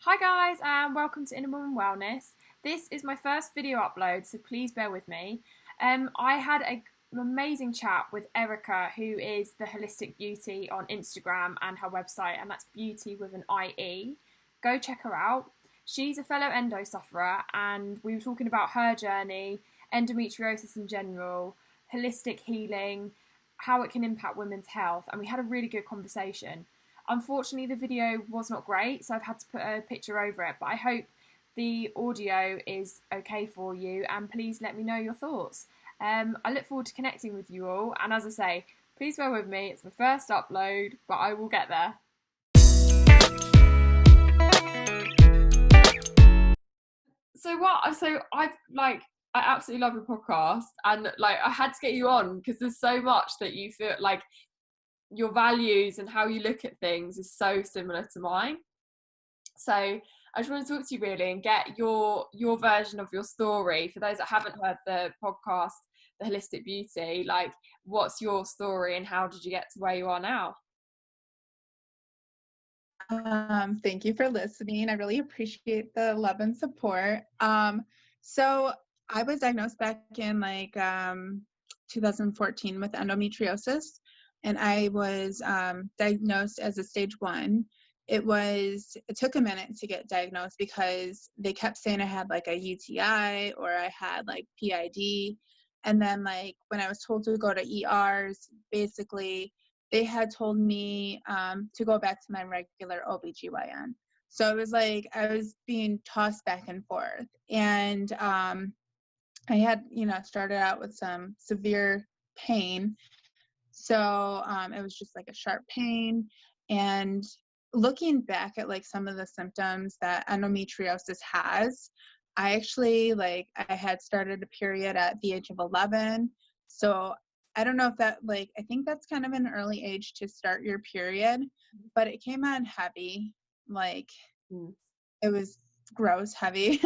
Hi guys and welcome to Inner Woman Wellness. This is my first video upload, so please bear with me. I had an amazing chat with Erica, who is the Holistic Beauty on Instagram and her website, and that's Beauty with an IE. Go check her out. She's a fellow endo sufferer, and we were talking about her journey, endometriosis in general, holistic healing, how it can impact women's health, and we had a really good conversation. Unfortunately, the video was not great, so I've had to put a picture over it, but I hope the audio is okay for you, and please let me know your thoughts. I look forward to connecting with you all, and as I say, please bear with me, it's my first upload, but I will get there. I absolutely love your podcast, and I had to get you on because there's so much that you feel like your values and how you look at things is so similar to mine. So I just want to talk to you really and get your version of your story. For those that haven't heard the podcast, The Holistic Beauty, like what's your story and how did you get to where you are now? Thank you for listening. I really appreciate the love and support. So I was diagnosed back in 2014 with endometriosis, and I was diagnosed as a stage 1. It took a minute to get diagnosed because they kept saying I had like a UTI or I had like PID. And then when I was told to go to ERs, basically they had told me to go back to my regular OBGYN. So it was like I was being tossed back and forth. And I had, started out with some severe pain. So it was just like a sharp pain. And looking back at some of the symptoms that endometriosis has, I actually I had started a period at the age of 11. So I don't know if that I think that's kind of an early age to start your period, but it came on heavy. Mm. It was gross heavy.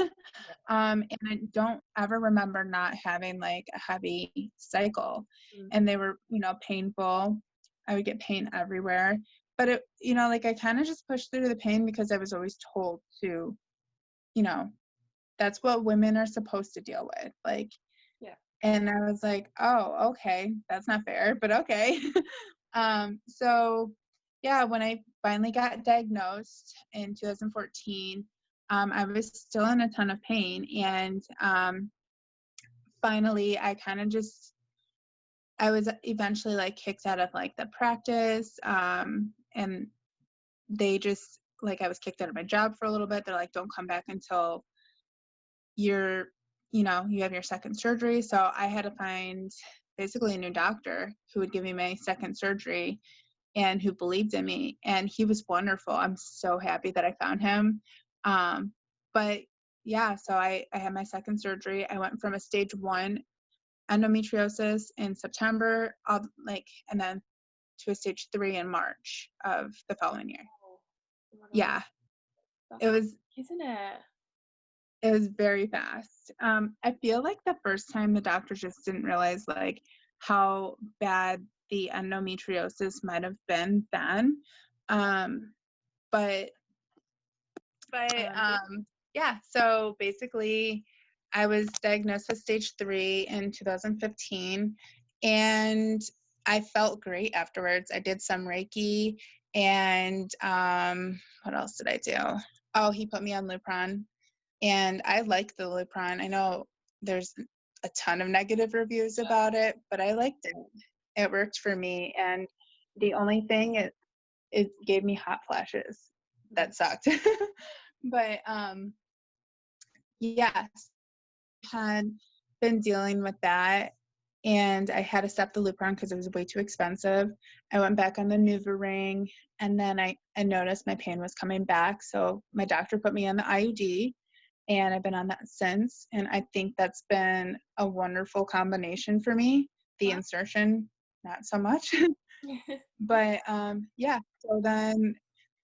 And I don't ever remember not having a heavy cycle. Mm. And they were, painful. I would get pain everywhere. But it, I kind of just pushed through the pain because I was always told to, you know, that's what women are supposed to deal with. Yeah. And I was like, oh, okay, that's not fair, but okay. So yeah, when I finally got diagnosed in 2014, I was still in a ton of pain. And finally, I was eventually kicked out of the practice. And they just, I was kicked out of my job for a little bit. They're like, don't come back until you're, you have your second surgery. So I had to find basically a new doctor who would give me my second surgery and who believed in me. And he was wonderful. I'm so happy that I found him. But yeah, so I had my second surgery. I went from a stage 1 endometriosis in September and then to a stage 3 in March of the following year. Oh my God. Yeah, That's it was isn't it? it was very fast. I feel like the first time the doctor just didn't realize how bad the endometriosis might have been then. Um, but yeah, so basically I was diagnosed with stage 3 in 2015, and I felt great afterwards. I did some Reiki, and what else did I do? Oh, he put me on Lupron, and I like the Lupron. I know there's a ton of negative reviews about it, but I liked it. It worked for me, and the only thing it gave me hot flashes. That sucked. But yes, had been dealing with that, and I had to stop the Lupron because it was way too expensive. I went back on the NuvaRing, and then I noticed my pain was coming back, so my doctor put me on the IUD, and I've been on that since. And I think that's been a wonderful combination for me. The insertion, not so much. But yeah, so then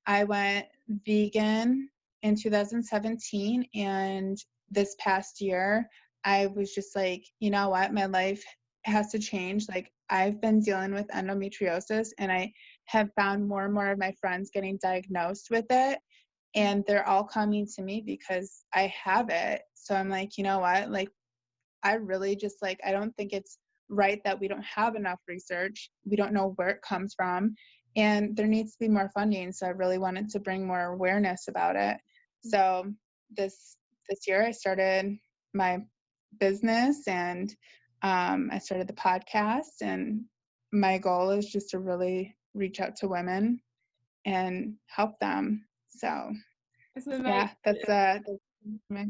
I went vegan in 2017, and this past year I was just like, you know what, my life has to change. I've been dealing with endometriosis, and I have found more and more of my friends getting diagnosed with it, and they're all coming to me because I have it. So I'm like, you know what? Like, I really just like, I don't think it's right that we don't have enough research. We don't know where it comes from, and there needs to be more funding. So I really wanted to bring more awareness about it. So this year I started my business, and I started the podcast, and my goal is just to really reach out to women and help them. So It's amazing. yeah, that's my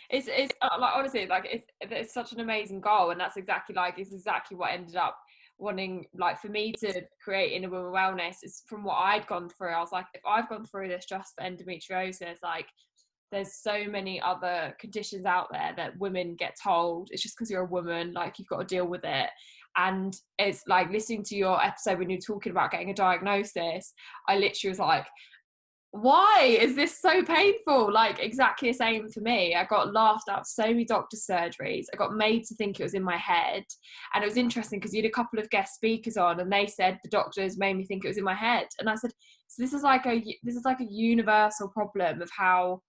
It's like, honestly, like it's such an amazing goal, and that's exactly like it's exactly what ended up wanting, like, for me to create Inner Women Wellness. Is from what I'd gone through. I was like, if I've gone through this just for endometriosis, like there's so many other conditions out there that women get told it's just because you're a woman, like you've got to deal with it. And it's like listening to your episode when you're talking about getting a diagnosis, I literally was like, why is this so painful? Like exactly the same for me. I got laughed at so many doctor surgeries. I got made to think it was in my head. And it was interesting because you had a couple of guest speakers on, and they said the doctors made me think it was in my head. And I said, so this is like a universal problem of how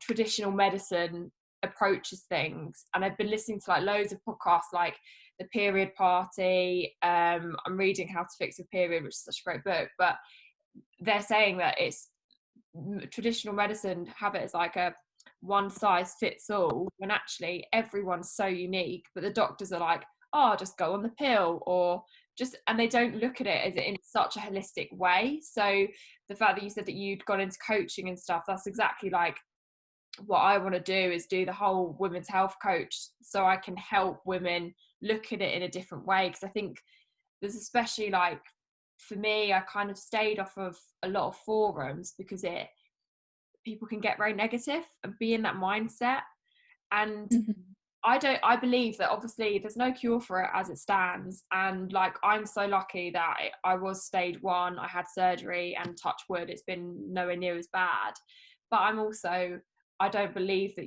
traditional medicine approaches things. And I've been listening to like loads of podcasts, like the Period Party. I'm reading How to Fix Your Period, which is such a great book, but they're saying that it's traditional medicine have it as like a one size fits all, when actually everyone's so unique. But the doctors are like, oh, just go on the pill, or just, and they don't look at it as in such a holistic way. So the fact that you said that you'd gone into coaching and stuff, that's exactly like what I want to do, is do the whole women's health coach, so I can help women look at it in a different way. Because I think there's, especially like for me, I kind of stayed off of a lot of forums because people can get very negative and be in that mindset. And Mhm. I believe that obviously there's no cure for it as it stands. And like, I'm so lucky that I was stage 1, I had surgery, and touch wood, it's been nowhere near as bad. But I'm also, I don't believe that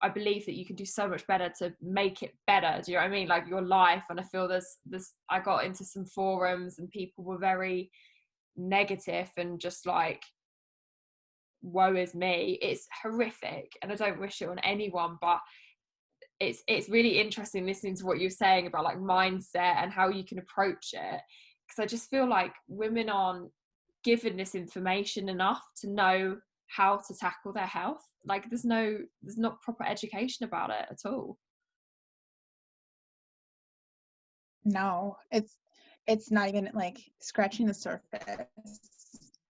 I believe that you can do so much better to make it better. Do you know what I mean? Like your life. And I feel I got into some forums and people were very negative and just like, woe is me. It's horrific and I don't wish it on anyone, but it's really interesting listening to what you're saying about like mindset and how you can approach it, because I just feel like women aren't given this information enough to know how to tackle their health. Like there's not proper education about it at all. No, it's not even like scratching the surface.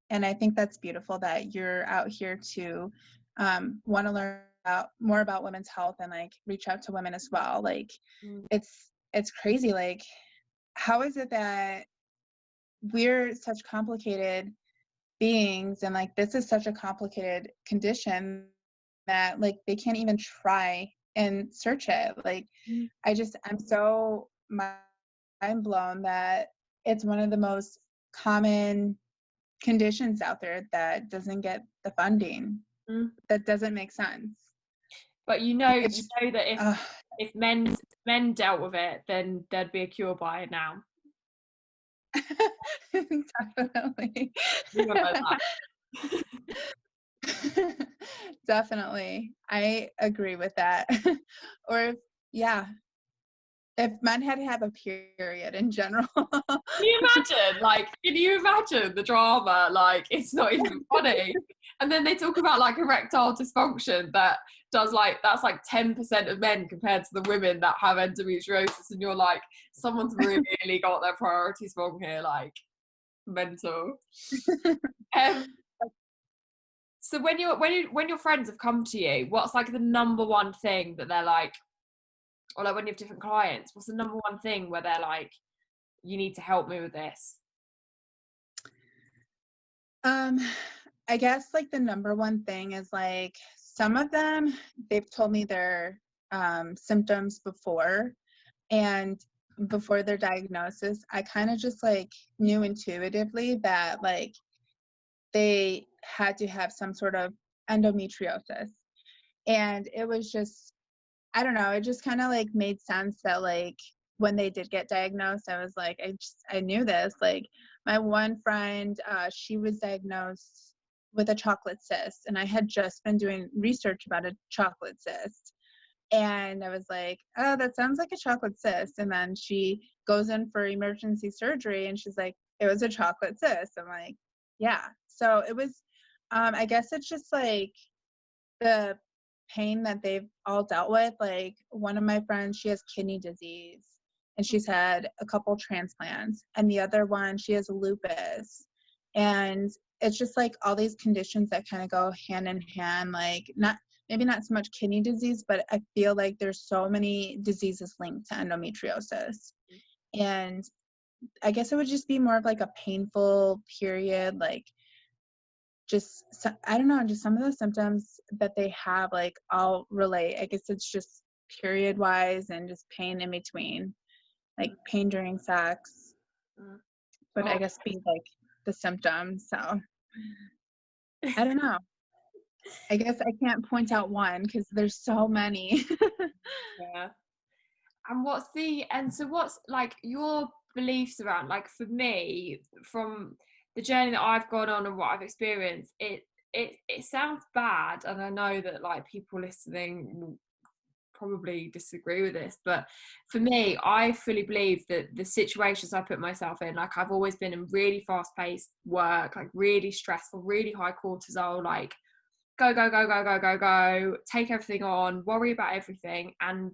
And I think that's beautiful that you're out here to want to learn more about women's health and like reach out to women as well. Like Mm, it's crazy. Like, how is it that we're such complicated beings, and like this is such a complicated condition that like they can't even try and search it. Like mm, I'm so mind blown that it's one of the most common conditions out there that doesn't get the funding. mm. That doesn't make sense. But It's just, that uh, if men dealt with it, then there'd be a cure by it now. definitely. You know that. Definitely. I agree with that. Or yeah, if men had to have a period in general. Can you imagine? Like, can you imagine the drama? Like, it's not even funny. And then they talk about like erectile dysfunction that does like, that's like 10% of men compared to the women that have endometriosis. And you're like, someone's really got their priorities wrong here, like mental. Um, so when your friends have come to you, what's like the number one thing that they're like, or like when you have different clients, what's the number one thing where they're like, you need to help me with this? Um, I guess like the number one thing is like some of them, they've told me their symptoms before, and before their diagnosis, I kind of just like knew intuitively that like they had to have some sort of endometriosis. And it was just, I don't know, it just kind of like made sense that like when they did get diagnosed, I was like, I knew this. Like my one friend, she was diagnosed with a chocolate cyst, and I had just been doing research about a chocolate cyst. And I was like, oh, that sounds like a chocolate cyst. And then she goes in for emergency surgery and she's like, it was a chocolate cyst. I'm like, yeah. So it was, I guess it's just like the pain that they've all dealt with. Like one of my friends, she has kidney disease and she's had a couple transplants. And the other one, she has lupus. And it's just like all these conditions that kind of go hand in hand, like maybe not so much kidney disease, but I feel like there's so many diseases linked to endometriosis. And I guess it would just be more of like a painful period, like just, I don't know, just some of the symptoms that they have, like I'll relate. I guess it's just period wise and just pain in between, like pain during sex, but I guess be like the symptoms. So I don't know. I guess I can't point out one because there's so many. Yeah. And so what's like your beliefs around, like for me, from the journey that I've gone on and what I've experienced, it sounds bad, and I know that like people listening will probably disagree with this, but for me, I fully believe that the situations I put myself in, like I've always been in really fast-paced work, like really stressful, really high cortisol, like go go go go go go go, take everything on, worry about everything, and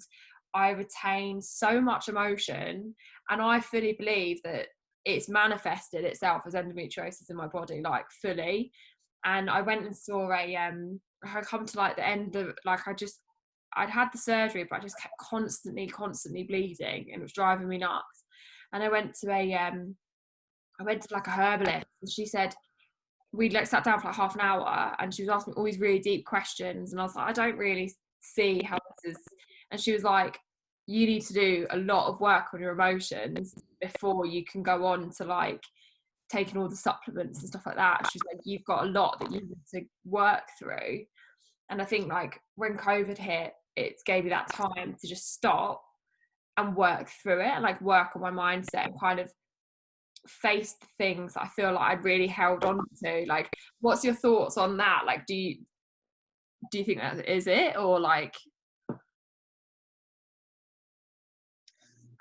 I retain so much emotion, and I fully believe that it's manifested itself as endometriosis in my body, like fully. And I went and saw I come to like the end of like I'd had the surgery, but I just kept constantly bleeding, and it was driving me nuts. And I went to like a herbalist, and she said, we like sat down for like half an hour, and she was asking me all these really deep questions, and I was like, I don't really see how this is. And she was like, you need to do a lot of work on your emotions before you can go on to like taking all the supplements and stuff like that. She's like, you've got a lot that you need to work through. And I think like when COVID hit, it gave me that time to just stop and work through it, and like work on my mindset and kind of face the things I feel like I'd really held on to. Like, what's your thoughts on that? Like, do you think that is it, or like?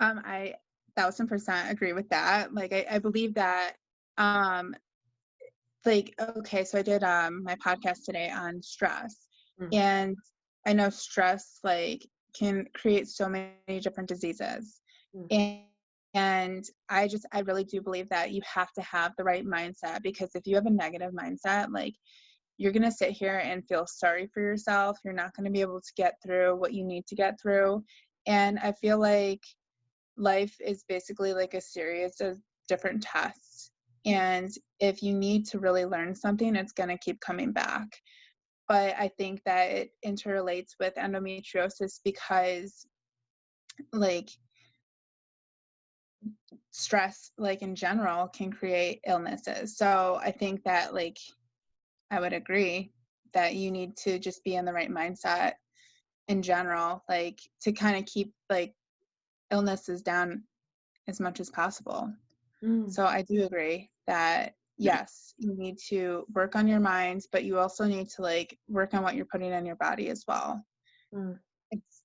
I 1000% agree with that. Like I believe that like okay, so I did my podcast today on stress. And I know stress like can create so many different diseases. And I really do believe that you have to have the right mindset, because if you have a negative mindset, like you're going to sit here and feel sorry for yourself. You're not going to be able to get through what you need to get through. And I feel like life is basically like a series of different tests. And if you need to really learn something, it's going to keep coming back. But I think that it interrelates with endometriosis because like stress, like in general, can create illnesses. So I think that like I would agree that you need to just be in the right mindset in general, like to kind of keep like illnesses down as much as possible. So I do agree that yes, you need to work on your minds, but you also need to like work on what you're putting in your body as well. It's,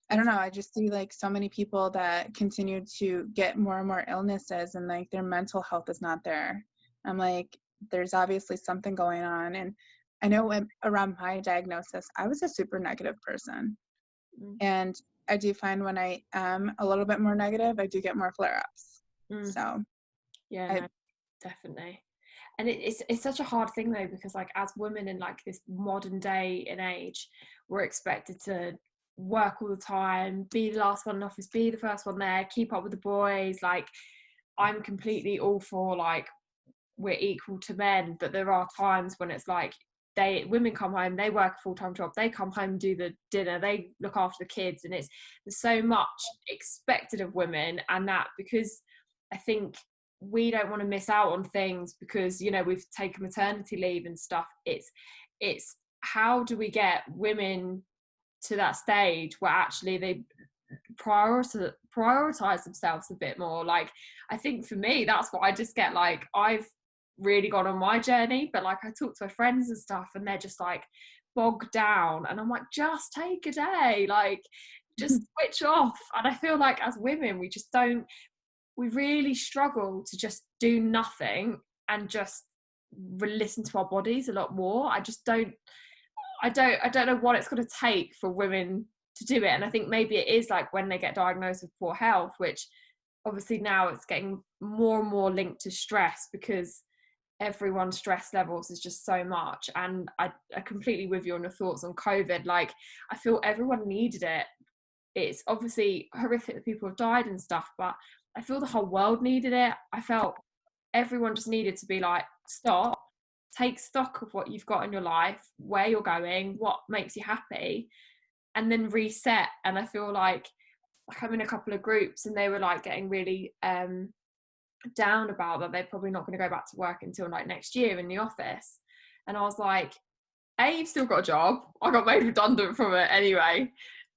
I don't know, I just see like so many people that continue to get more and more illnesses, and like their mental health is not there. I'm like, there's obviously something going on. And I know when, around my diagnosis, I was a super negative person. And I do find when I am a little bit more negative, I do get more flare-ups. So yeah, no, definitely. And it's such a hard thing though, because like as women in like this modern day and age, we're expected to work all the time, be the last one in office, be the first one there, keep up with the boys. Like I'm completely all for like we're equal to men, but there are times when it's like women come home, they work a full-time job, they come home, do the dinner, they look after the kids, and there's so much expected of women. And that because I think we don't want to miss out on things because, you know, we've taken maternity leave and stuff. It's how do we get women to that stage where actually they prioritize themselves a bit more? Like I think for me, that's what I just get like really gone on my journey, but like I talk to my friends and stuff and they're just like bogged down, and I'm like, just take a day, like just switch off. And I feel like as women we really struggle to just do nothing and just listen to our bodies a lot more. I don't know what it's going to take for women to do it. And I think maybe it is like when they get diagnosed with poor health, which obviously now it's getting more and more linked to stress, because everyone's stress levels is just so much. And I completely with you on your thoughts on COVID. Like I feel everyone needed it. It's obviously horrific that people have died and stuff, but I feel the whole world needed it. I felt everyone just needed to be like, stop, take stock of what you've got in your life, where you're going, what makes you happy, and then reset. And I feel like I'm in a couple of groups and they were like getting really down about that they're probably not going to go back to work until like next year in the office. And I was like, A, you've still got a job. I got made redundant from it anyway.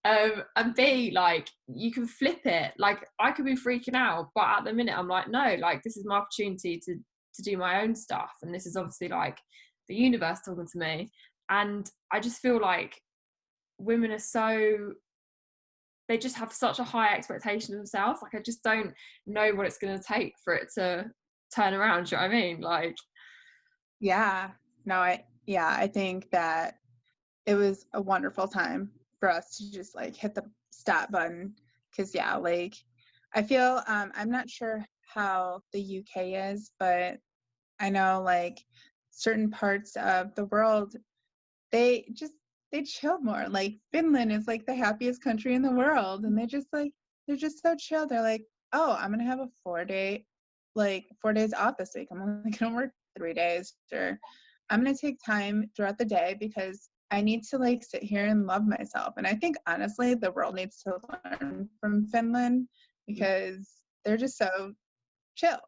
And B, like you can flip it. Like I could be freaking out, but at the minute I'm like, no, like this is my opportunity to do my own stuff, and this is obviously like the universe talking to me. And I just feel like women are so, they just have such a high expectation of themselves. Like I just don't know what it's going to take for it to turn around. Do you know what I mean? Like, Yeah, no, I think that it was a wonderful time for us to just like hit the stop button. Cause yeah, like I feel, I'm not sure how the UK is, but I know like certain parts of the world, they chill more. Like Finland is like the happiest country in the world, and they're just so chill. They're like, oh, I'm gonna have a 4 days off this week. I'm only gonna work 3 days, or I'm gonna take time throughout the day because I need to like sit here and love myself. And I think honestly the world needs to learn from Finland because they're just so chill.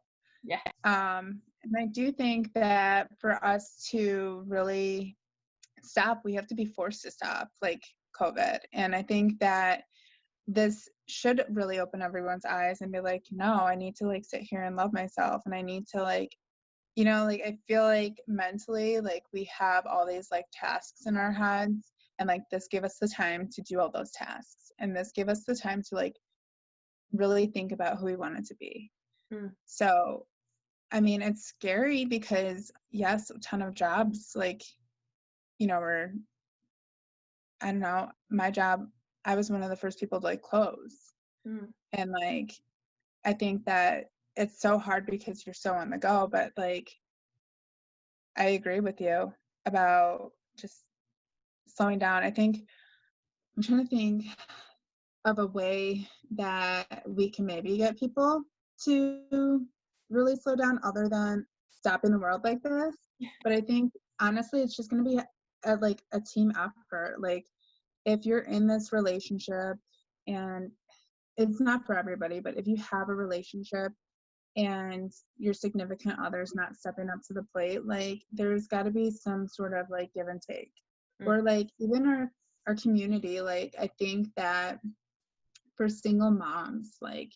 yeah. And I do think that for us to really stop, we have to be forced to stop, like COVID. And I think that this should really open everyone's eyes and be like, no, I need to like sit here and love myself. And I need to like, like I feel like mentally, like we have all these like tasks in our heads, and like this give us the time to do all those tasks. And this give us the time to like really think about who we want it to be. So I mean, it's scary because yes, a ton of jobs, like, were, I don't know, my job, I was one of the first people to like close. And like, I think that it's so hard because you're so on the go, but like, I agree with you about just slowing down. I'm trying to think of a way that we can maybe get people to really slow down other than stopping the world like this. But I think honestly it's just going to be a team effort. Like if you're in this relationship, and it's not for everybody, but if you have a relationship and your significant other's not stepping up to the plate, like there's got to be some sort of like give and take. Or like even our community, like I think that for single moms, like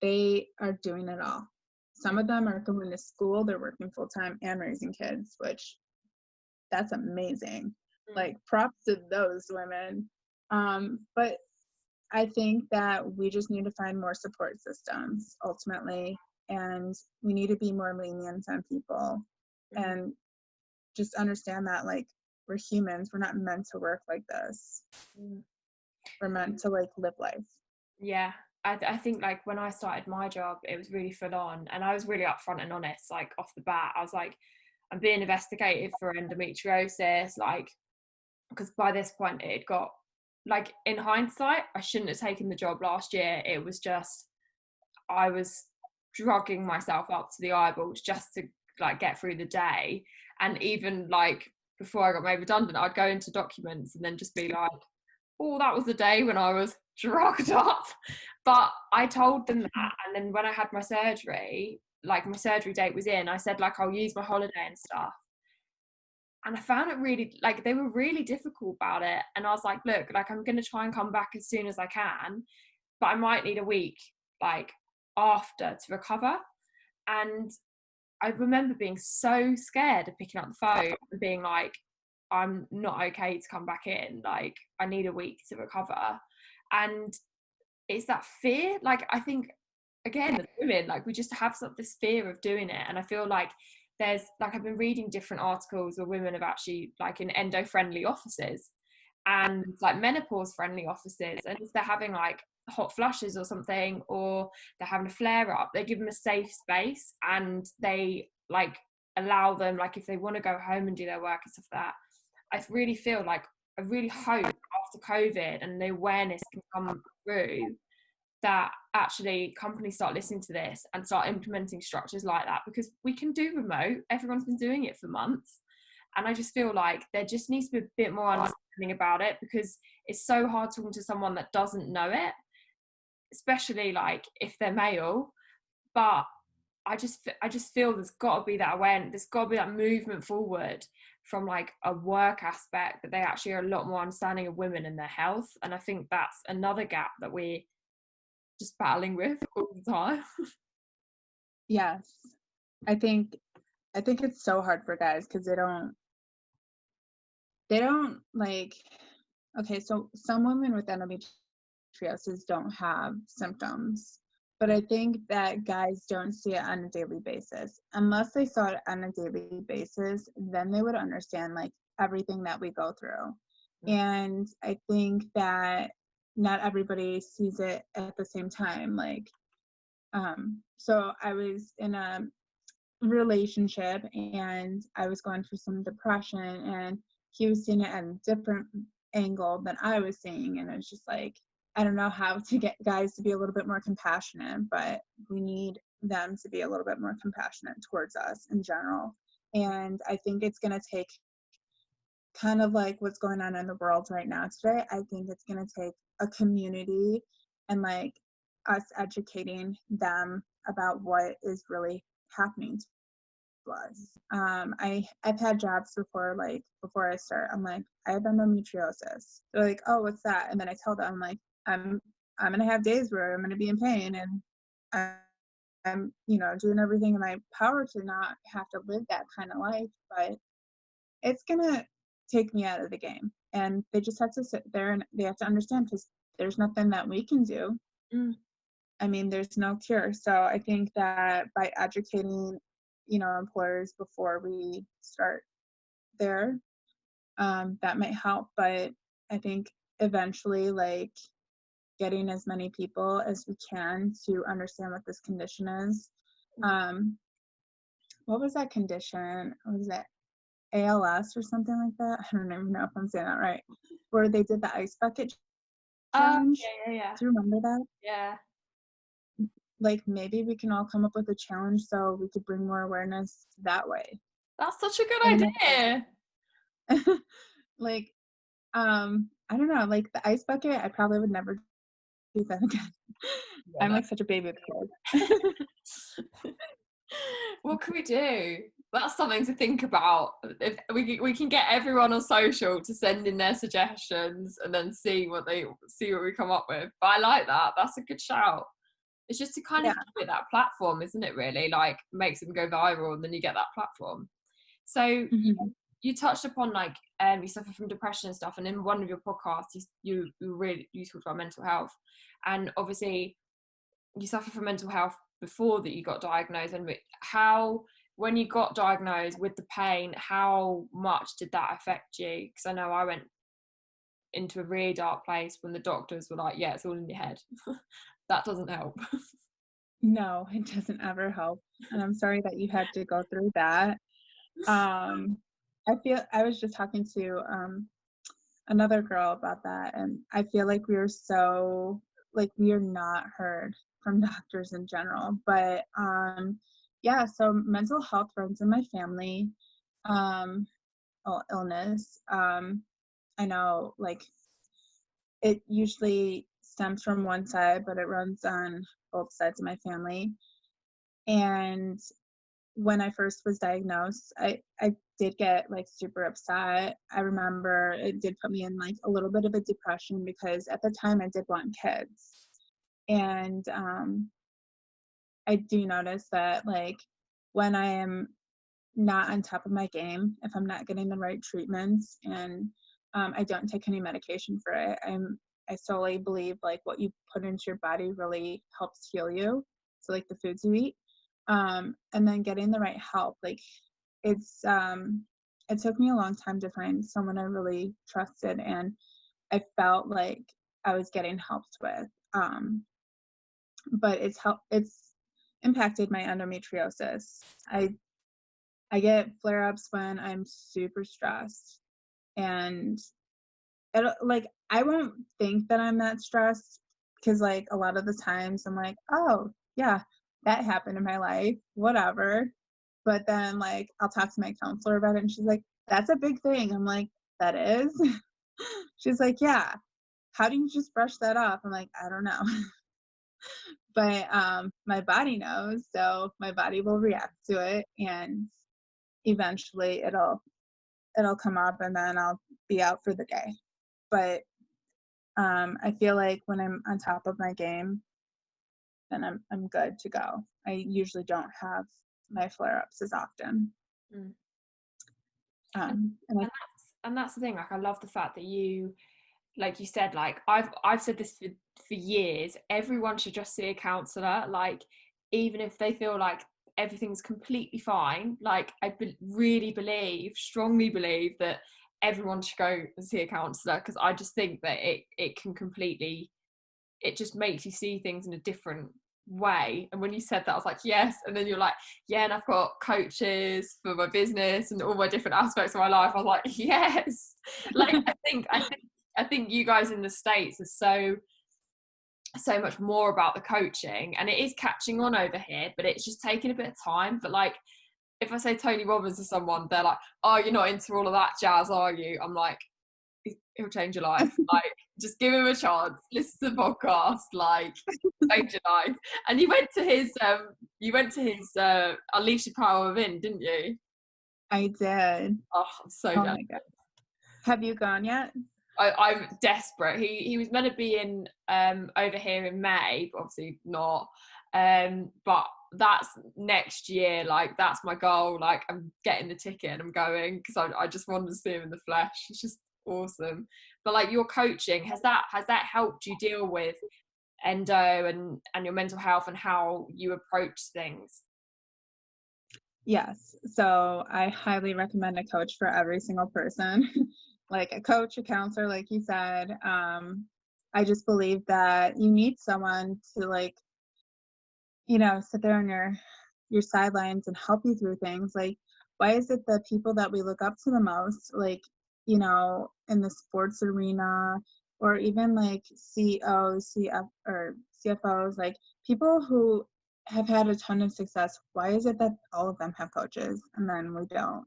they are doing it all. Some of them are going to school, they're working full time and raising kids, which that's amazing. Like props to those women. But I think that we just need to find more support systems ultimately, and we need to be more lenient on people and just understand that like we're humans, we're not meant to work like this. We're meant to like live life. Yeah, I think like when I started my job, it was really full on, and I was really upfront and honest, like off the bat. I was like, I'm being investigated for endometriosis, like, because by this point it had got, like, in hindsight, I shouldn't have taken the job last year. It was just, I was drugging myself up to the eyeballs just to like get through the day. And even like before I got made redundant, I'd go into documents and then just be like, oh, that was the day when I was drugged up. But I told them that, and then when I had my surgery, like my surgery date was in, I said like I'll use my holiday and stuff. And I found it really, like, they were really difficult about it. And I was like, look, like I'm going to try and come back as soon as I can, but I might need a week like after to recover. And I remember being so scared of picking up the phone and being like, I'm not okay to come back in. Like, I need a week to recover. And it's that fear. Like, I think, again, as women, like, we just have sort of this fear of doing it. And I feel like there's, like, I've been reading different articles where women have actually, like, in endo-friendly offices and like menopause friendly offices, and if they're having like hot flushes or something, or they're having a flare up, they give them a safe space and they like allow them, like if they want to go home and do their work and stuff like that. I really feel like, I really hope after COVID and the awareness can come through, that actually companies start listening to this and start implementing structures like that, because we can do remote, everyone's been doing it for months. And I just feel like there just needs to be a bit more understanding about it, because it's so hard talking to someone that doesn't know it, especially like if they're male. But I just feel there's got to be that awareness, there's got to be that movement forward from like a work aspect, that they actually are a lot more understanding of women and their health. And I think that's another gap that we're just battling with all the time. Yes. I think it's so hard for guys because they don't like, okay, so some women with endometriosis don't have symptoms, but I think that guys don't see it on a daily basis. Unless they saw it on a daily basis, then they would understand like everything that we go through. And I think that not everybody sees it at the same time. Like, so I was in a relationship and I was going through some depression, and he was seeing it at a different angle than I was seeing. And it's just like, I don't know how to get guys to be a little bit more compassionate, but we need them to be a little bit more compassionate towards us in general. And I think it's going to take kind of like what's going on in the world right now today. I think it's going to take a community and like us educating them about what is really happening to us. I've had jobs before, like before I start, I'm like, I have endometriosis. They're like, oh, what's that? And then I tell them, like, I'm gonna have days where I'm gonna be in pain, and I'm doing everything in my power to not have to live that kind of life, but it's gonna take me out of the game. And they just have to sit there and they have to understand, because there's nothing that we can do. I mean, there's no cure. So I think that by educating, employers before we start there, that might help. But I think eventually, like, getting as many people as we can to understand what this condition is. What was that condition? What was it? ALS or something like that? I don't even know if I'm saying that right. Where they did the ice bucket challenge. Yeah. Do you remember that? Yeah. Like, maybe we can all come up with a challenge so we could bring more awareness that way. That's such a good And idea. like, I don't know, like the ice bucket, I probably would never do that again. Yeah, I'm no. like such a baby kid. What can we do? That's something to think about. If we can get everyone on social to send in their suggestions and then see what we come up with. But I like that. That's a good shout. It's just to kind of give it that platform, isn't it? Really, like, makes them go viral, and then you get that platform. So you touched upon like you suffer from depression and stuff, and in one of your podcasts, you talked about mental health, and obviously you suffer from mental health before that you got diagnosed. And how, when you got diagnosed with the pain, how much did that affect you? Because I know I went into a really dark place when the doctors were like, yeah, it's all in your head. That doesn't help. No, it doesn't ever help. And I'm sorry that you had to go through that. I was just talking to another girl about that, and I feel like we are not heard from doctors in general. But yeah, so mental health runs in my family. Illness. I know, like, it usually stems from one side, but it runs on both sides of my family. And when I first was diagnosed, I did get like super upset. I remember it did put me in like a little bit of a depression, because at the time I did want kids. And I do notice that, like, when I am not on top of my game, if I'm not getting the right treatments, and I don't take any medication for it. I solely believe like what you put into your body really helps heal you. So like the foods you eat, and then getting the right help. Like it's it took me a long time to find someone I really trusted, and I felt like I was getting helped with. But it's impacted my endometriosis. I get flare-ups when I'm super stressed, and like, I won't think that I'm that stressed because, like, a lot of the times I'm like, "Oh, yeah, that happened in my life, whatever." But then, like, I'll talk to my counselor about it, and she's like, "That's a big thing." I'm like, "That is?" She's like, "Yeah. How do you just brush that off?" I'm like, "I don't know." But, my body knows, so my body will react to it, and eventually it'll come up, and then I'll be out for the day. But I feel like when I'm on top of my game, then I'm good to go. I usually don't have my flare ups as often. Mm. And, And I, and that's the thing. Like, I love the fact that you, like you said, like I've said this for years. Everyone should just see a counselor. Like, even if they feel like everything's completely fine. Like, really believe, strongly believe that everyone should go and see a counselor, because I just think that it can completely, it just makes you see things in a different way. And when you said that, I was like, yes. And then you're like, yeah, and I've got coaches for my business and all my different aspects of my life. I was like, yes. Like, I think you guys in the States are so much more about the coaching, and it is catching on over here, but it's just taking a bit of time. But like, if I say Tony Robbins to someone, they're like, oh, you're not into all of that jazz, are you? I'm like, he'll change your life. Like, just give him a chance. Listen to the podcast. Like, change your life. And you went to his Unleash the Power Within, didn't you? I did. Oh, I'm so Oh jealous. my God. Have you gone yet? I'm desperate. He was meant to be in over here in May, but obviously not. But that's next year. Like, that's my goal. Like, I'm getting the ticket and I'm going, because I just wanted to see him in the flesh. It's just awesome. But like, your coaching, has that helped you deal with endo and your mental health and how you approach things? Yes. So I highly recommend a coach for every single person. Like a coach, a counselor, like you said. I just believe that you need someone to like, sit there on your sidelines and help you through things. Like, why is it the people that we look up to the most, like, in the sports arena, or even like CEOs, or CFOs, like people who have had a ton of success, why is it that all of them have coaches and then we don't?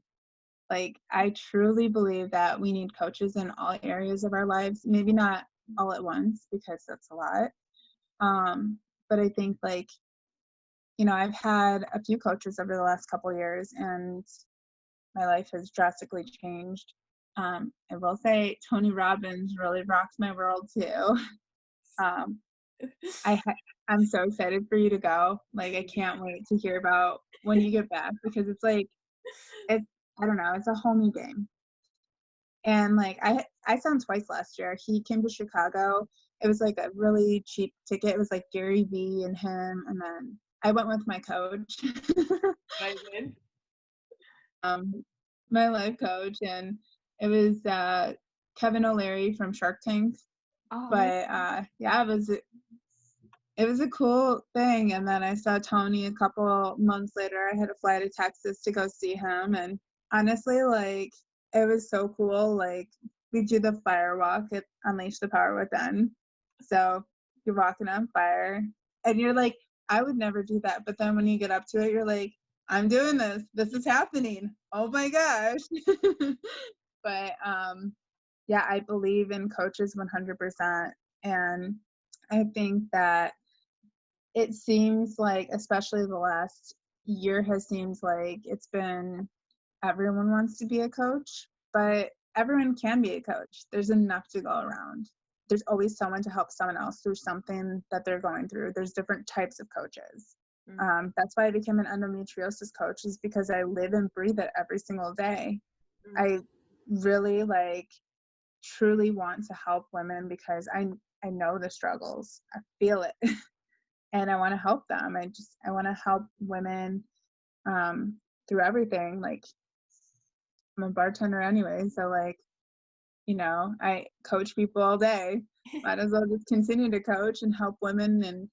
Like, I truly believe that we need coaches in all areas of our lives, maybe not all at once because that's a lot. But I think like, I've had a few coaches over the last couple years, and my life has drastically changed. I will say Tony Robbins really rocked my world too. Um, I'm so excited for you to go. Like, I can't wait to hear about when you get back, because it's like it's I don't know, it's a whole new game. And like I saw him twice last year. He came to Chicago. It was like a really cheap ticket. It was like Gary Vee and him, and then I went with my coach. Amazing. My life coach, and it was Kevin O'Leary from Shark Tank. Oh, amazing. But yeah, it was a cool thing. And then I saw Tony a couple months later. I had to fly to Texas to go see him, and honestly, like, it was so cool. Like, we do the fire walk at Unleash the Power Within. So you're walking on fire, and you're like, I would never do that. But then when you get up to it, you're like, I'm doing this. This is happening. Oh my gosh. But yeah, I believe in coaches 100%. And I think that it seems like, especially the last year, has seems like it's been everyone wants to be a coach, but everyone can be a coach. There's enough to go around. There's always someone to help someone else through something that they're going through. There's different types of coaches. That's why I became an endometriosis coach, is because I live and breathe it every single day. Mm. I really truly want to help women because I know the struggles. I feel it. And I want to help them. I want to help women through everything. Like, I'm a bartender anyway, so I coach people all day. Might as well just continue to coach and help women. And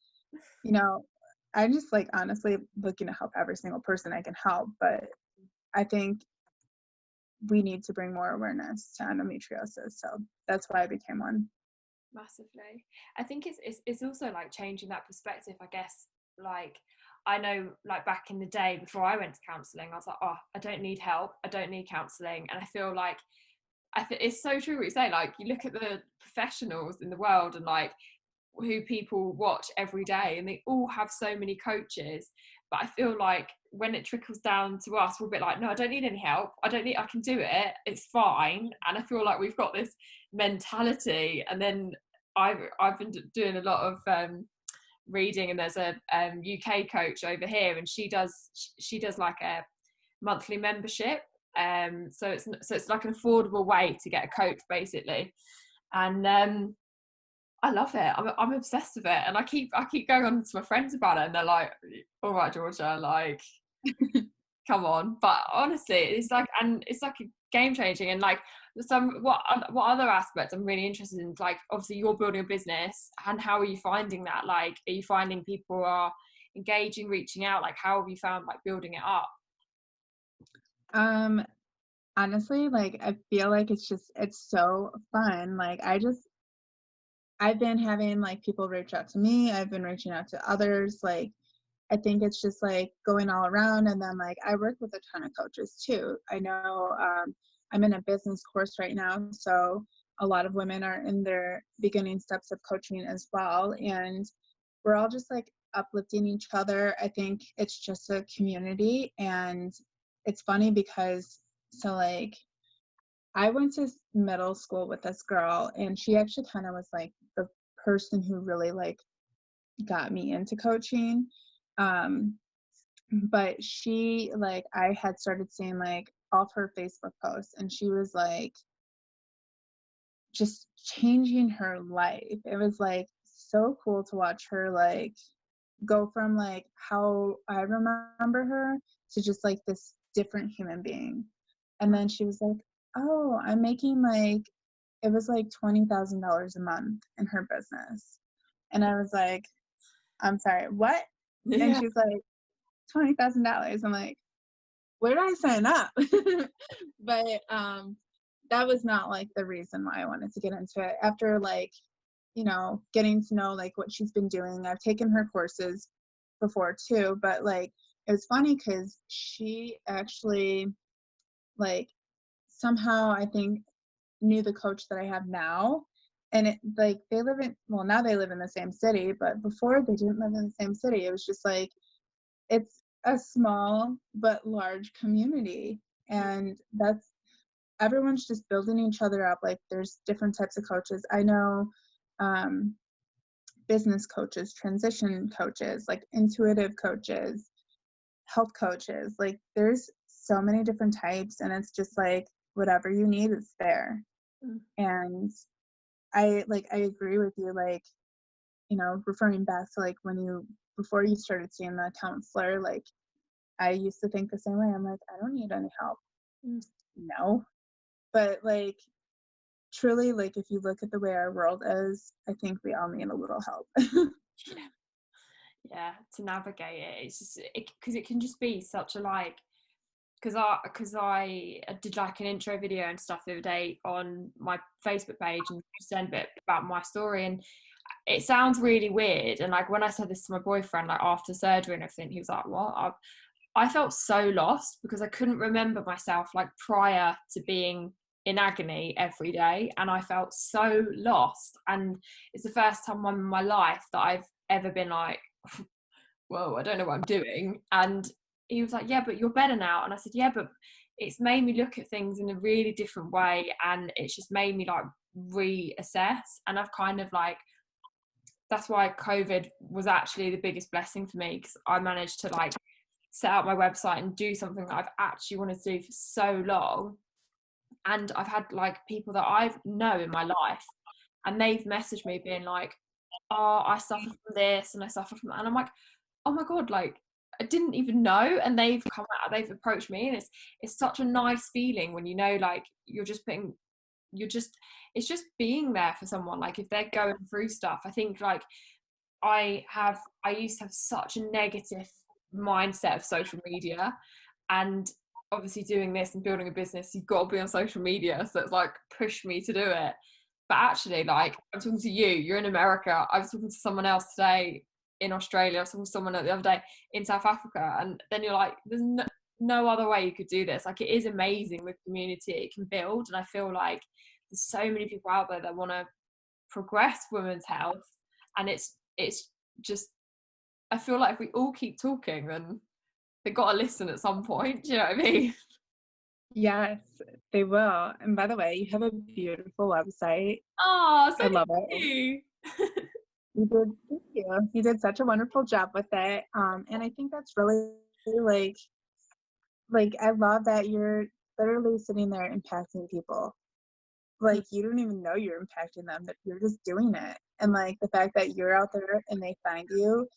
I just honestly looking to help every single person I can help. But I think we need to bring more awareness to endometriosis, so that's why I became one. Massively. I think it's also like changing that perspective, I guess. Like, I know, like, back in the day before I went to counselling, I was like, oh, I don't need help, I don't need counselling. And I feel like it's so true what you say. Like, you look at the professionals in the world and like who people watch every day, and they all have so many coaches. But I feel like when it trickles down to us, we're a bit like, no, I don't need any help, I can do it, it's fine. And I feel like we've got this mentality. And then I've been doing a lot of reading, and there's a UK coach over here, and she does like a monthly membership. So it's like an affordable way to get a coach, basically. And I love it. I'm obsessed with it, and I keep going on to my friends about it, and they're like, "All right, Georgia, like, come on." But honestly, it's like a game changing. And like, what other aspects I'm really interested in? Like, obviously, you're building a business, and how are you finding that? Like, are you finding people are engaging, reaching out? Like, how have you found like building it up? Honestly, I feel like it's so fun. I've been having people reach out to me. I've been reaching out to others. I think it's just going all around. And then I work with a ton of coaches too. I know I'm in a business course right now, so a lot of women are in their beginning steps of coaching as well. And we're all just uplifting each other. I think it's just a community. And it's funny because I went to middle school with this girl, and she actually kind of was the person who really got me into coaching. Um, but she I had started seeing all of her Facebook posts, and she was just changing her life. It was so cool to watch her go from how I remember her to just this different human being. And then she was like, "Oh, I'm making it was $20,000 a month in her business." And I was like, "I'm sorry, what?" And Yeah. she's like, $20,000. I'm like, where did I sign up? But that was not the reason why I wanted to get into it. After getting to know what she's been doing, I've taken her courses before too, but it was funny because she actually somehow I think knew the coach that I have now. And it they live in, well, now they live in the same city, but before they didn't live in the same city. It was just it's a small but large community, and that's everyone's just building each other up. There's different types of coaches. I know um, business coaches, transition coaches, intuitive coaches, health coaches. There's so many different types, and it's just whatever you need is there. Mm. And I agree with you, referring back to when you before you started seeing the counselor, I used to think the same way. I'm like, I don't need any help. Mm. No. But truly, if you look at the way our world is, I think we all need a little help. Yeah, to navigate it, it's just because it can just be such a like, because I did like an intro video and stuff the other day on my Facebook page and said a bit about my story. And it sounds really weird, and like when I said this to my boyfriend, like after surgery and everything, he was like, what? I felt so lost because I couldn't remember myself like prior to being in agony every day, and I felt so lost. And it's the first time in my life that I've ever been like, whoa, I don't know what I'm doing. And he was like, yeah, but you're better now. And I said, yeah, but it's made me look at things in a really different way, and it's just made me like reassess. And I've kind of like that's why COVID was actually the biggest blessing for me, because I managed to like set up my website and do something that I've actually wanted to do for so long. And I've had like people that I know in my life, and they've messaged me being like, oh, I suffer from this and I suffer from that. And I'm like, oh my God, like I didn't even know. And they've come out, they've approached me, and it's such a nice feeling when you know, like it's just being there for someone. Like if they're going through stuff, I think like I used to have such a negative mindset of social media, and obviously doing this and building a business, you've got to be on social media, so it's like pushed me to do it. But actually, like I'm talking to you, you're in America, I was talking to someone else today in Australia, I was talking to someone the other day in South Africa, and then you're like, there's no other way you could do this. Like it is amazing the community it can build, and I feel like there's so many people out there that want to progress women's health, and it's just, I feel like if we all keep talking, then they got to listen at some point. Do you know what I mean? Yes, they will. And by the way, you have a beautiful website. Oh, so I love do it. you. You did, thank you. You did such a wonderful job with it. And I think that's really like I love that you're literally sitting there impacting people. Like you don't even know you're impacting them, but you're just doing it. And like the fact that you're out there and they find you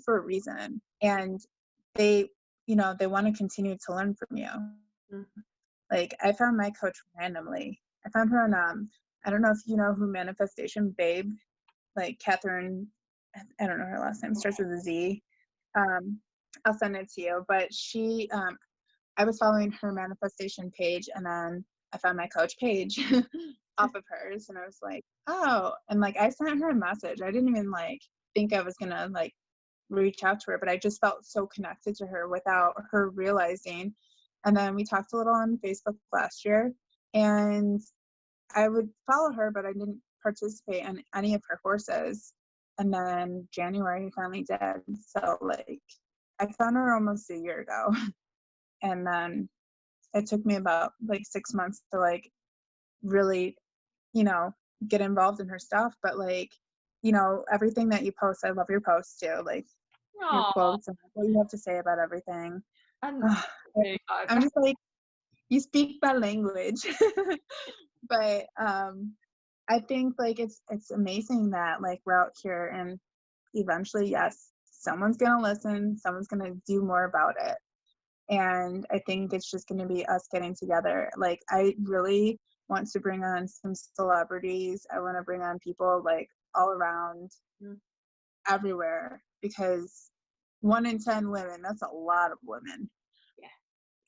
for a reason. And they, they want to continue to learn from you. Mhm. Like I found my coach randomly. I found her on I don't know if you know who Manifestation Babe, like Catherine, I don't know her last name, starts with a Z. I'll send it to you. But I was following her manifestation page, and then I found my coach page off of hers, and I was like, oh, and like I sent her a message. I didn't even like think I was gonna like reach out to her, but I just felt so connected to her without her realizing. And then we talked a little on Facebook last year, and I would follow her, but I didn't participate in any of her courses. And then January I finally did. So like I found her almost a year ago. And then it took me about like 6 months to like really, you know, get involved in her stuff. But like, everything that you post, I love your posts too. Like your Aw, quotes and what you have to say about everything. and I'm just like, you speak my language. But I think like it's amazing that like we're out here, and eventually, yes, someone's gonna listen, someone's gonna do more about it. And I think it's just gonna be us getting together. Like I really want to bring on some celebrities. I want to bring on people like all around everywhere, because 1 in 10 women, that's a lot of women. yeah,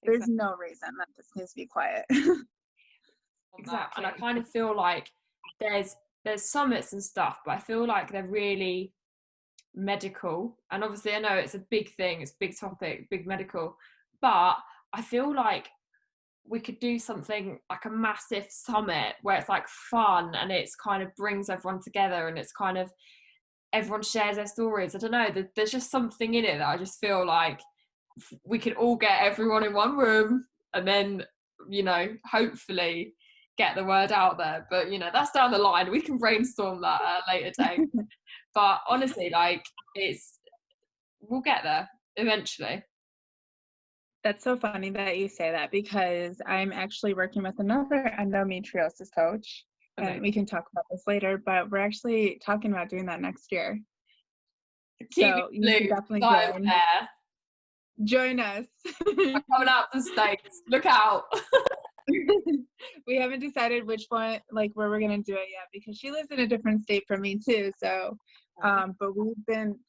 There's exactly. no reason that this needs to be quiet. Exactly. And I kind of feel like there's summits and stuff, but I feel like they're really medical. And obviously I know it's a big thing, it's a big topic, big medical, but I feel like we could do something like a massive summit where it's like fun, and it's kind of brings everyone together, and it's kind of everyone shares their stories. I don't know, there's just something in it that I just feel like we could all get everyone in one room, and then hopefully get the word out there. But that's down the line, we can brainstorm that at a later date. But honestly, like we'll get there eventually. That's so funny that you say that, because I'm actually working with another endometriosis coach, and Amazing. we can talk about this later, but we're actually talking about doing that next year. Keep me So you should blue, definitely I'm there. join us. I'm coming out to the States. Look out. We haven't decided which one, like where we're gonna do it yet, because she lives in a different state from me too. So, but we've been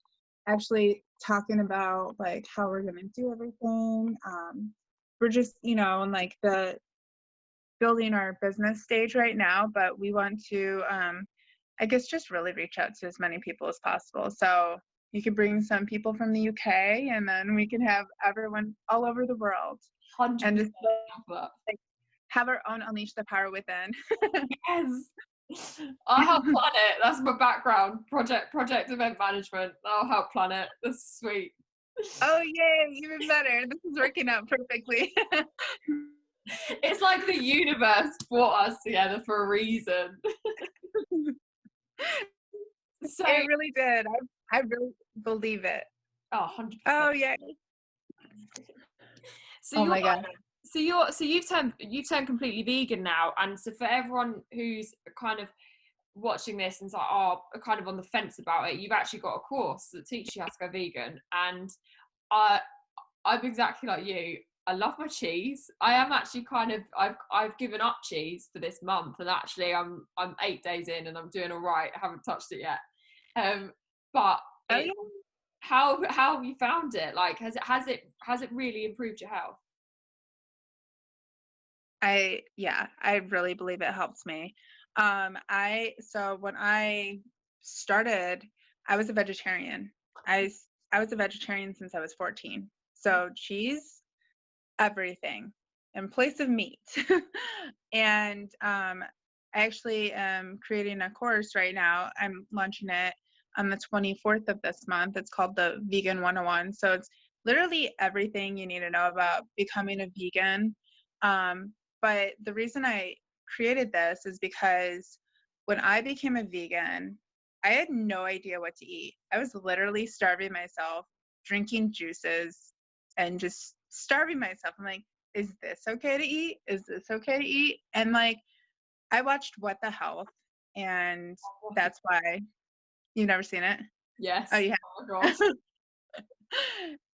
actually talking about like how we're gonna do everything. We're just, in like the building our business stage right now, but we want to, I guess, just really reach out to as many people as possible. So you could bring some people from the UK, and then we can have everyone all over the world, and 100% just like have our own Unleash the Power Within. yes. I'll help plan it. That's my background. Project event management. I'll help plan it. That's sweet. Oh, yay, even better. This is working out perfectly. It's like the universe brought us together for a reason. So, It really did. I really believe it. oh, 100%. Oh yeah. So Oh you're my god. so you've turned completely vegan now, and so for everyone who's kind of watching this and is like, oh, kind of on the fence about it, you've actually got a course that teaches you how to go vegan. And I I'm exactly like you. I love my cheese. I am actually kind of I've given up cheese for this month, and actually I'm 8 days in and I'm doing all right. I haven't touched it yet. But Oh it yeah. how have you found it? Like, has it really improved your health? I really believe it helps me. So when I started, I was a vegetarian. I was a vegetarian since I was 14. So cheese, everything in place of meat. And I actually am creating a course right now. I'm launching it on the 24th of this month. It's called the Vegan 101. So it's literally everything you need to know about becoming a vegan. But the reason I created this is because when I became a vegan, I had no idea what to eat. I was literally starving myself, drinking juices, and just starving myself. I'm like, is this okay to eat? Is this okay to eat? And like, I watched What the Health, and that's why you've never seen it. Oh, Yes. yeah. Oh my gosh.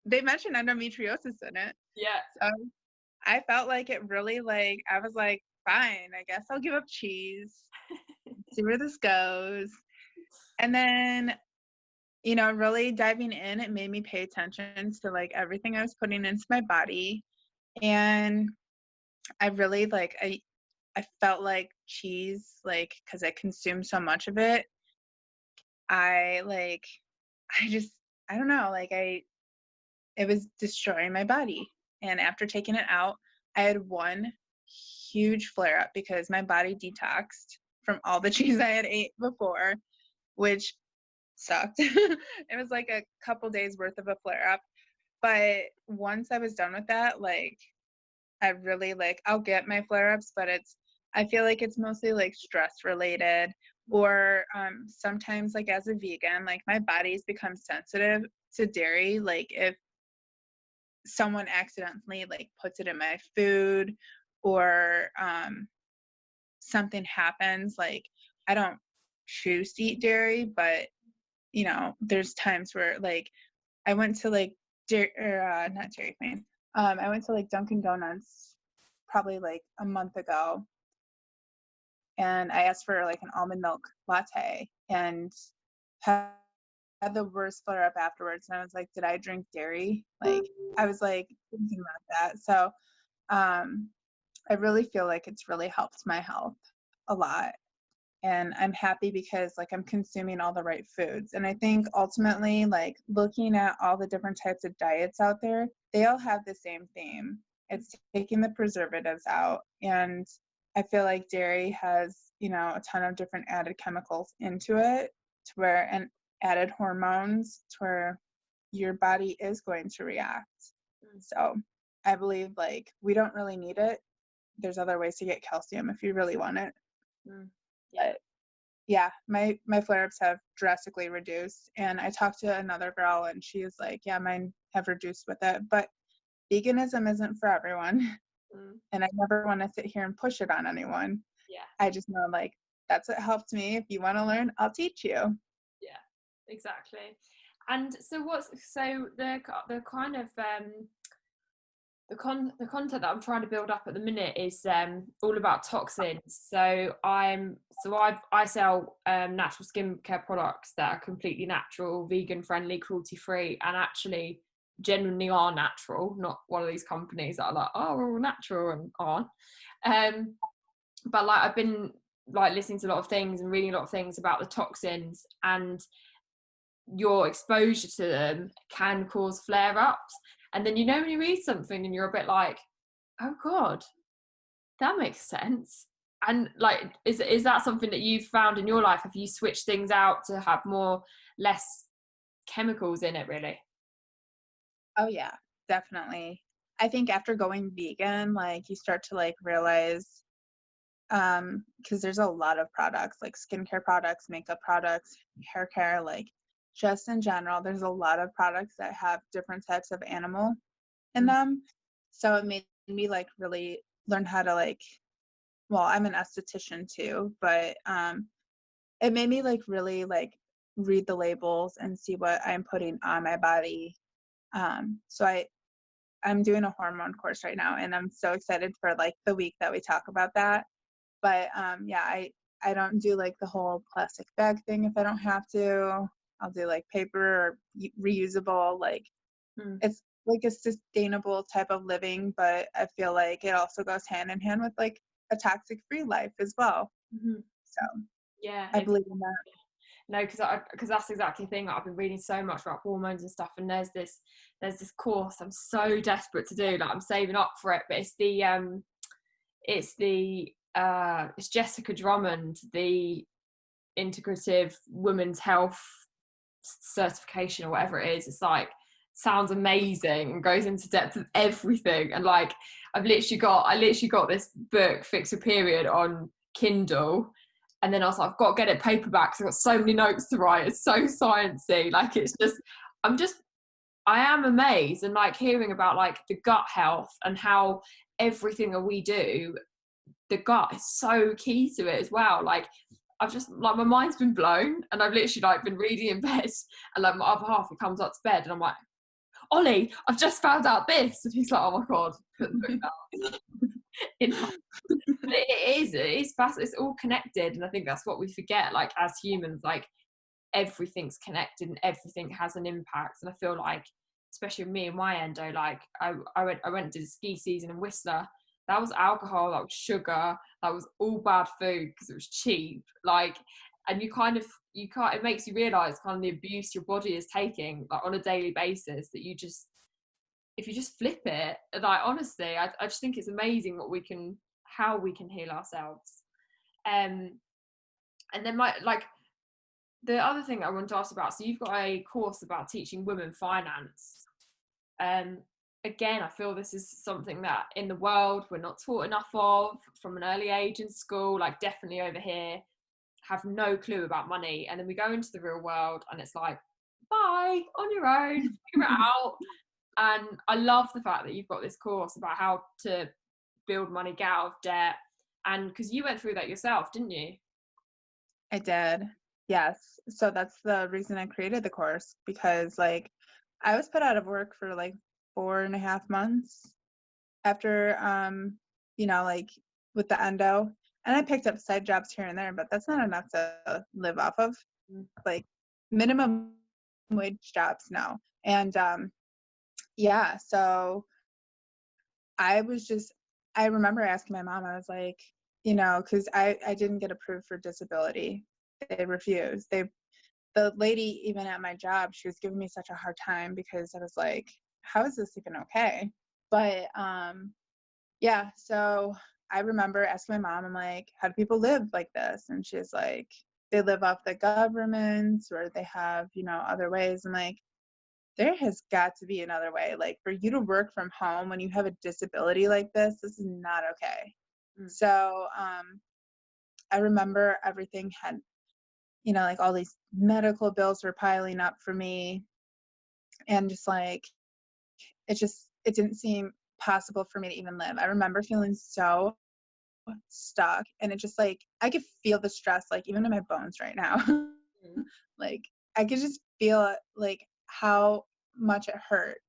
They mentioned endometriosis in it. Yeah. So I felt like it really like I was like, fine, I guess I'll give up cheese, see where this goes. And then, really diving in, it made me pay attention to like everything I was putting into my body. And I really like I felt like cheese, like, because I consumed so much of it, I like I just I don't know, like it was destroying my body. And after taking it out, I had one huge flare up because my body detoxed from all the cheese I had ate before, which sucked. It was like a couple days worth of a flare up. But once I was done with that, like I really like I'll get my flare ups, but I feel like it's mostly like stress related or sometimes like as a vegan, like my body's become sensitive to dairy. Like if someone accidentally like puts it in my food or something happens, like I don't choose to eat dairy, but there's times where like I went to like not Dairy Queen. I went to like Dunkin' Donuts probably like a month ago, and I asked for like an almond milk latte and had, had the worst flare up afterwards. And I was like, did I drink dairy? Like I was like thinking about that. So um, I really feel like it's really helped my health a lot. And I'm happy because like I'm consuming all the right foods. And I think ultimately like looking at all the different types of diets out there, they all have the same theme. It's taking the preservatives out. And I feel like dairy has, a ton of different added chemicals into it to where and added hormones to where your body is going to react. So I believe like we don't really need it. There's other ways to get calcium if you really want it. Mm. Yeah. But yeah, my flare-ups have drastically reduced. And I talked to another girl and she was like, yeah, mine have reduced with it. But veganism isn't for everyone. Mm. And I never want to sit here and push it on anyone. Yeah. I just know like that's what helped me. If you want to learn, I'll teach you. Yeah. Exactly. And so the kind of the content that I'm trying to build up at the minute is all about toxins. I sell natural skincare products that are completely natural, vegan friendly, cruelty free, and actually genuinely are natural. Not one of these companies that are like, oh, we're all natural and aren't. But like I've been like listening to a lot of things and reading a lot of things about the toxins, and your exposure to them can cause flare ups. And then when you read something and you're a bit like, oh God, that makes sense. And like, is that something that you've found in your life? Have you switched things out to have less chemicals in it, really? Oh yeah, definitely. I think after going vegan, like you start to like realize because there's a lot of products like skincare products, makeup products, hair care, like just in general, there's a lot of products that have different types of animal in Mm, them. So it made me like really learn how to like, well, I'm an esthetician too, but it made me like really like read the labels and see what I'm putting on my body. So I'm doing a hormone course right now, and I'm so excited for like the week that we talk about that. But yeah, I don't do like the whole plastic bag thing if I don't have to. I'll do like paper or reusable. Like mm, it's like a sustainable type of living, but I feel like it also goes hand in hand with like a toxic free life as well. mhm. So Yeah, I it's believe in that. no, because that's exactly the thing. I've been reading so much about hormones and stuff, and there's this course I'm so desperate to do. Like I'm saving up for it, but it's Jessica Drummond, the integrative women's health certification or whatever it is. It's like sounds amazing and goes into depth of everything. And like I literally got this book Fix Your Period on Kindle, and then I was like, I've got to get it paperback because I've got so many notes to write. It's so sciencey. Like it's just I'm just I am amazed, and like hearing about like the gut health and how everything that we do, the gut is so key to it as well. Like I've just like my mind's been blown, and I've literally like been reading in bed, and like my other half he comes up to bed, and I'm like, Ollie, I've just found out this, and he's like, oh my god, put the book down. But it is fascinating. It's all connected, and I think that's what we forget. Like as humans, like everything's connected and everything has an impact. And I feel like, especially with me and my endo, like I went to the ski season in Whistler. That was alcohol, that was sugar, that was all bad food because it was cheap. Like, and you can't. It makes you realise kind of the abuse your body is taking like on a daily basis. That you just if you just flip it, like honestly, I just think it's amazing how we can heal ourselves. Um, and then my like the other thing I want to ask about, so you've got a course about teaching women finance. Um, Again, I feel this is something that in the world we're not taught enough of from an early age in school, like definitely over here, have no clue about money. And then we go into the real world and it's like, bye, on your own, figure it out. And I love the fact that you've got this course about how to build money, get out of debt. And because you went through that yourself, didn't you? I did. Yes. So that's the reason I created the course, because like I was put out of work for like 4.5 months after like with the endo. And I picked up side jobs here and there, but that's not enough to live off of. Like minimum wage jobs now. And yeah, so I was just I remember asking my mom, I was like, because I didn't get approved for disability. They refused. The lady even at my job, she was giving me such a hard time because I was like, how is this even okay? But yeah, so I remember asking my mom, I'm like, how do people live like this? And she's like, they live off the government or they have, other ways. I'm like, there has got to be another way. Like for you to work from home when you have a disability like this is not okay. Mm, So I remember everything had, like all these medical bills were piling up for me, and just like it didn't seem possible for me to even live. I remember feeling so stuck, and it just like I could feel the stress like even in my bones right now. mm, Like I could just feel like how much it hurt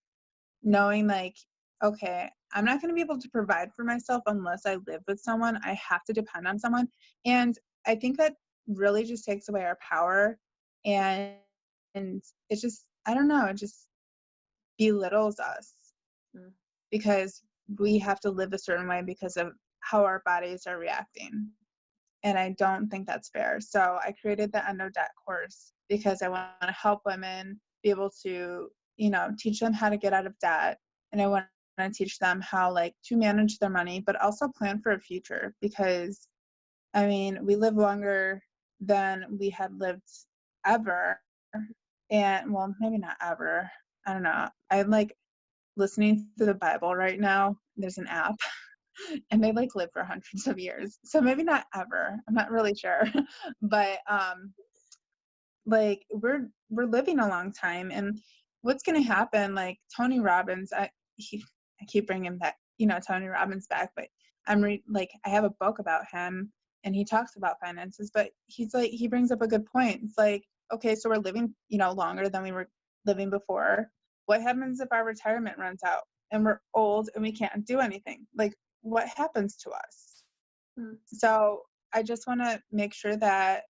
knowing like, okay, I'm not going to be able to provide for myself unless I live with someone. I have to depend on someone. And I think that really just takes away our power, and it just, I don't know, it just belittles us mm. because we have to live a certain way because of how our bodies are reacting. And I don't think that's fair. So I created the Endo Debt course because I want to help women be able to, teach them how to get out of debt. And I want to teach them how like to manage their money, but also plan for a future, because I mean, we live longer than we had lived ever. And well, maybe not ever. I don't know. I'm like listening to the Bible right now. There's an app. and they like live for hundreds of years. So maybe not ever. I'm not really sure. But like we're living a long time, and what's going to happen, like Tony Robbins, I keep bringing back, Tony Robbins back, but like I have a book about him, and he talks about finances, but he's like, he brings up a good point. It's like, okay, so we're living, longer than we were living before. What happens if our retirement runs out and we're old and we can't do anything? Like, what happens to us? Mm. So I just want to make sure that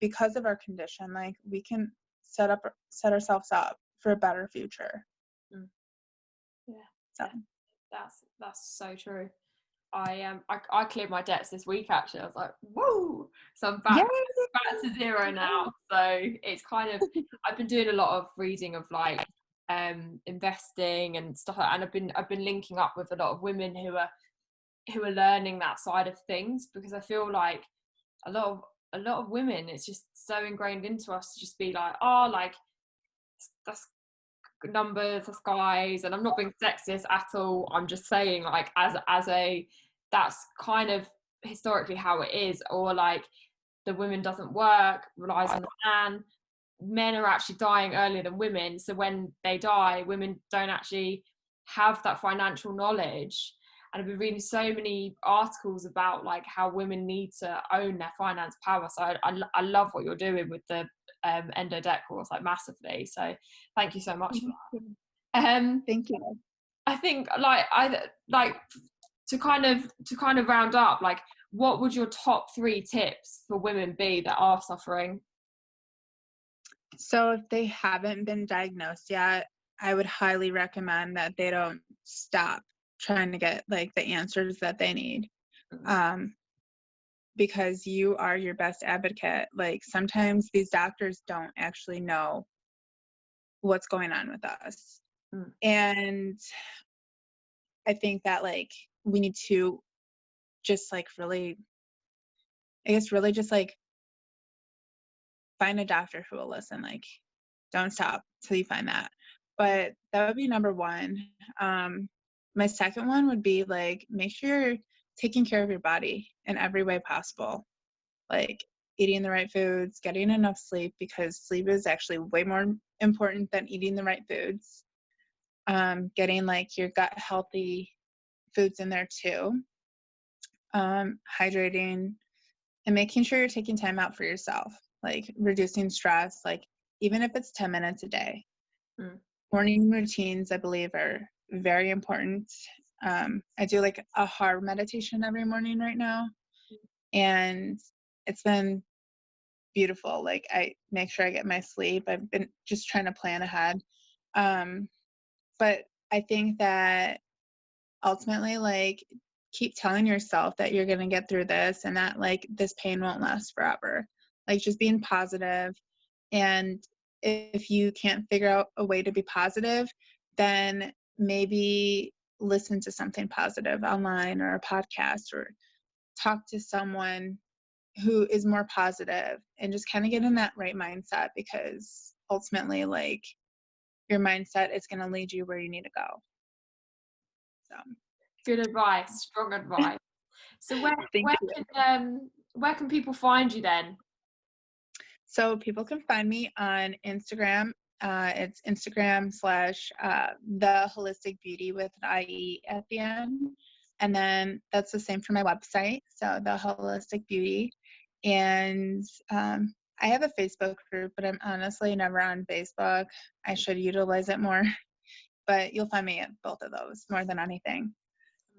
because of our condition, like we can set ourselves up for a better future. Mm. Yeah. So That's so true. I cleared my debts this week actually. I was like, whoa! So I'm back to zero now. So it's kind of, I've been doing a lot of reading of like investing and stuff like that, and I've been linking up with a lot of women who are learning that side of things, because I feel like a lot of women, it's just so ingrained into us to just be like, oh, like that's numbers, that's guys. And I'm not being sexist at all, I'm just saying, like, as a, that's kind of historically how it is. Or like the women doesn't work, relies on the man. Men are actually dying earlier than women, so when they die, women don't actually have that financial knowledge. And I've been reading so many articles about like how women need to own their finance power. So I love what you're doing with the endo deck course, like massively. So thank you so much for that. Thank you. I think like to kind of round up, like what would your top 3 tips for women be that are suffering? So if they haven't been diagnosed yet, I would highly recommend that they don't stop trying to get like the answers that they need. Because you are your best advocate. Like sometimes these doctors don't actually know what's going on with us. And I think that like we need to just like really, I guess really just like find a doctor who will listen. Like don't stop till you find that. But that would be number 1. My second one would be like, make sure you're taking care of your body in every way possible. Like eating the right foods, getting enough sleep, because sleep is actually way more important than eating the right foods. Getting like your gut healthy foods in there too. Hydrating, and making sure you're taking time out for yourself, like reducing stress, like even if it's 10 minutes a day. Morning routines, I believe, are very important. I do like a hard meditation every morning right now, and it's been beautiful. Like I make sure I get my sleep. I've been just trying to plan ahead. But I think that ultimately, like, keep telling yourself that you're going to get through this and that like this pain won't last forever. Like just being positive. And if you can't figure out a way to be positive, then maybe listen to something positive online or a podcast, or talk to someone who is more positive, and just kind of get in that right mindset, because ultimately like your mindset is going to lead you where you need to go. So Good advice, strong advice. So where can people find you then? So people can find me on Instagram. It's Instagram / the holistic beauty with an IE at the end. And then that's the same for my website. So the holistic beauty. And I have a Facebook group, but I'm honestly never on Facebook. I should utilize it more, but you'll find me at both of those more than anything.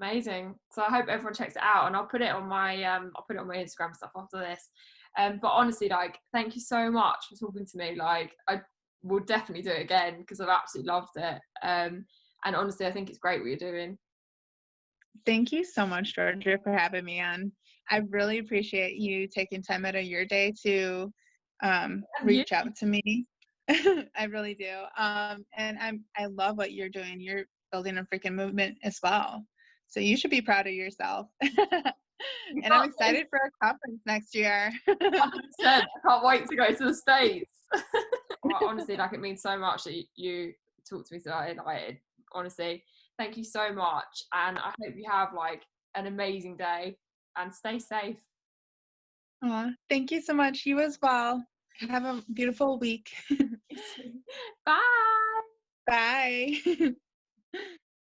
Amazing. So I hope everyone checks it out, and I'll put it on my Instagram stuff after this. But honestly, like, thank you so much for talking to me. Like, I will definitely do it again because I've absolutely loved it. And honestly, I think it's great what you're doing. Thank you so much, Georgia, for having me on. I really appreciate you taking time out of your day to reach out to me. I really do. And I love what you're doing. You're building a freaking movement as well. So you should be proud of yourself. And I'm excited for our conference next year. 100%. I can't wait to go to the States. Well, honestly, like, it means so much that you talk to me today. Like, honestly, thank you so much. And I hope you have like an amazing day and stay safe. Aw, thank you so much. You as well. Have a beautiful week. Bye. Bye.